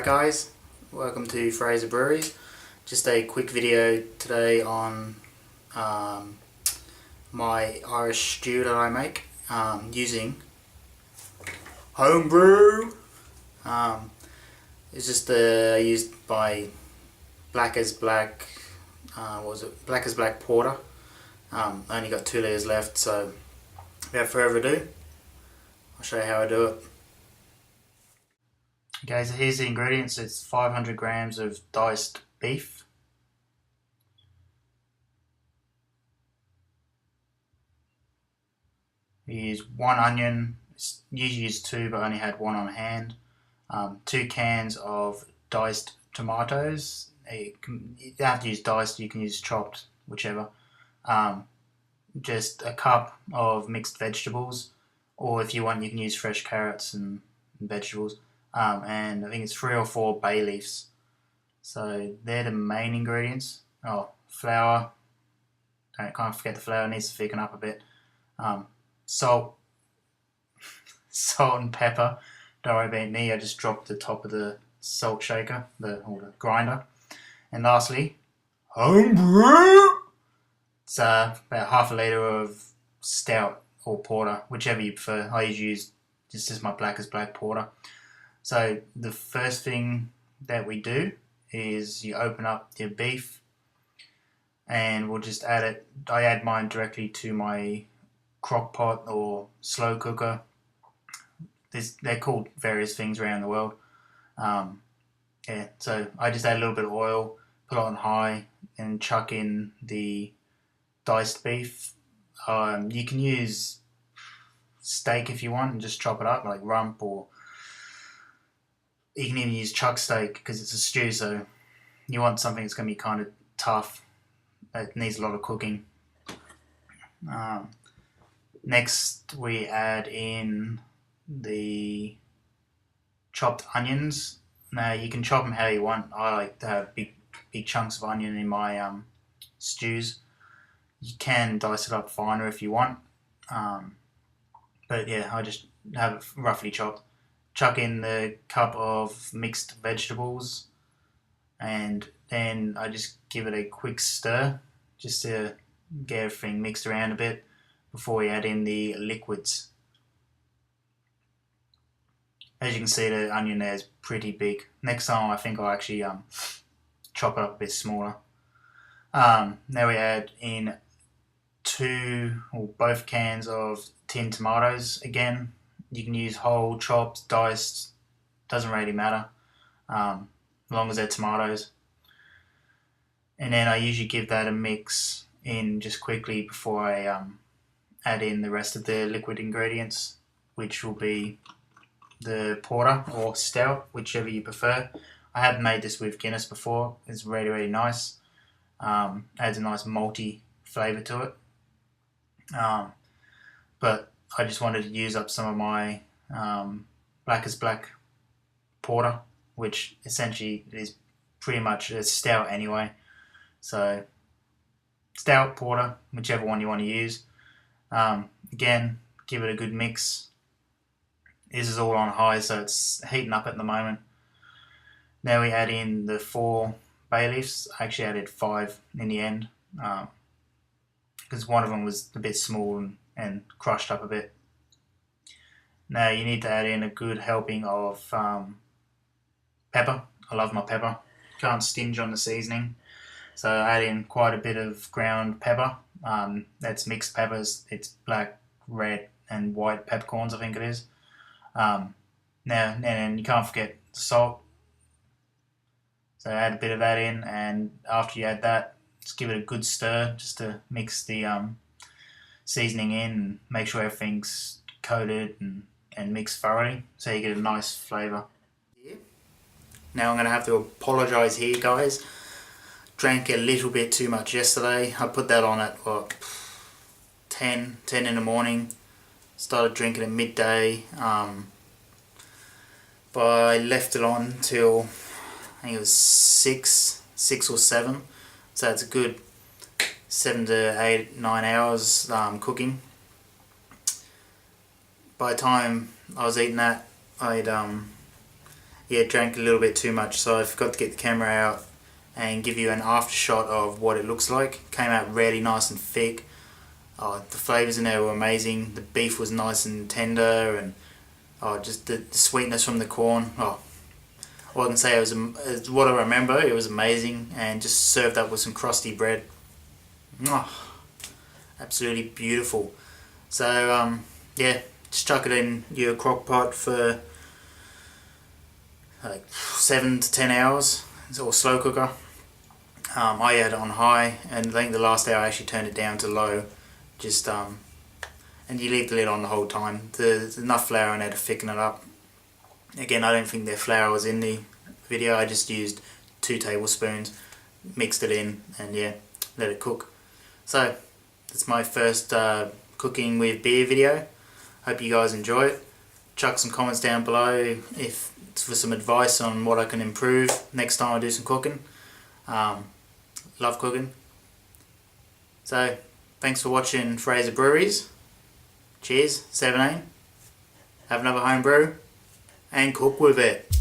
Alright guys, welcome to Fraser Breweries. Just a quick video today on my Irish stew that I make using Homebrew. It's just used by Black as Black, Black as Black Porter. Only got 2 litres left, so without further ado, I'll show you how I do it. Okay, so here's the ingredients. It's 500 grams of diced beef, you use 1 onion, usually use 2 but I only had 1 on hand, 2 cans of diced tomatoes. You don't have to use diced, you can use chopped, whichever. Just a cup of mixed vegetables, or if you want you can use fresh carrots and vegetables. And I think it's 3 or 4 bay leaves. So they're the main ingredients. Oh, flour. Can't forget the flour, needs to thicken up a bit. Salt, salt and pepper. Don't worry about me, I just dropped the top of the salt shaker, or the grinder. And lastly, Homebrew. It's about half a litre of stout or porter, whichever you prefer. I usually use just my Black as Black Porter. So the first thing that we do is you open up your beef and we'll just add it. I add mine directly to my crock pot or slow cooker. They're called various things around the world. Yeah, so I just add a little bit of oil, put it on high and chuck in the diced beef. You can use steak if you want and just chop it up like rump, or you can even use chuck steak because it's a stew, so you want something that's going to be kind of tough. It needs a lot of cooking. Next we add in the chopped onions. Now you can chop them how you want. I like to have big chunks of onion in my stews. You can dice it up finer if you want. But yeah, I just have it roughly chopped. Chuck in the cup of mixed vegetables and then I just give it a quick stir just to get everything mixed around a bit before we add in the liquids. As you can see, the onion there is pretty big. Next time I think I'll actually chop it up a bit smaller. Now we add in 2 or both cans of tinned tomatoes. Again, you can use whole, chopped, diced, doesn't really matter, as long as they're tomatoes. And then I usually give that a mix in just quickly before I add in the rest of the liquid ingredients, which will be the porter or stout, whichever you prefer. I have made this with Guinness before. It's really, really nice. Adds a nice malty flavour to it. But I just wanted to use up some of my Black as Black Porter, which essentially is pretty much a stout anyway. So stout, porter, whichever one you want to use. Again, give it a good mix. This is all on high, so it's heating up at the moment. Now we add in the 4 bay leaves. I actually added 5 in the end because one of them was a bit small and crushed up a bit. Now you need to add in a good helping of pepper. I love my pepper. Can't stinge on the seasoning. So I add in quite a bit of ground pepper. That's mixed peppers. It's black, red and white peppercorns, I think it is. Now and you can't forget salt. So add a bit of that in, and after you add that, just give it a good stir just to mix the seasoning in and make sure everything's coated and mixed thoroughly so you get a nice flavour. Now I'm going to have to apologise here, guys. Drank a little bit too much yesterday. I put that on at 10 in the morning. Started drinking at midday. But I left it on till I think it was 6 or 7. So it's a good 7 to 8, 9 hours cooking. By the time I was eating that, I'd yeah, drank a little bit too much, so I forgot to get the camera out and give you an after shot of what it looks like. Came out really nice and thick. The flavours in there were amazing. The beef was nice and tender, and just the sweetness from the corn. I can say it's what I remember. It was amazing, and just served up with some crusty bread. Absolutely beautiful. So yeah, just chuck it in your crock pot for like 7 to 10 hours, or slow cooker. I had it on high, and I think the last hour I actually turned it down to low. Just and you leave the lid on the whole time. There's enough flour in there to thicken it up. Again, I don't think the flour was in the video. I just used 2 tablespoons, mixed it in, and yeah, let it cook. So that's my first cooking with beer video. Hope you guys enjoy it. Chuck some comments down below if it's for some advice on what I can improve next time I do some cooking. Love cooking. So thanks for watching Fraser Breweries. Cheers, 17. Have another homebrew and cook with it.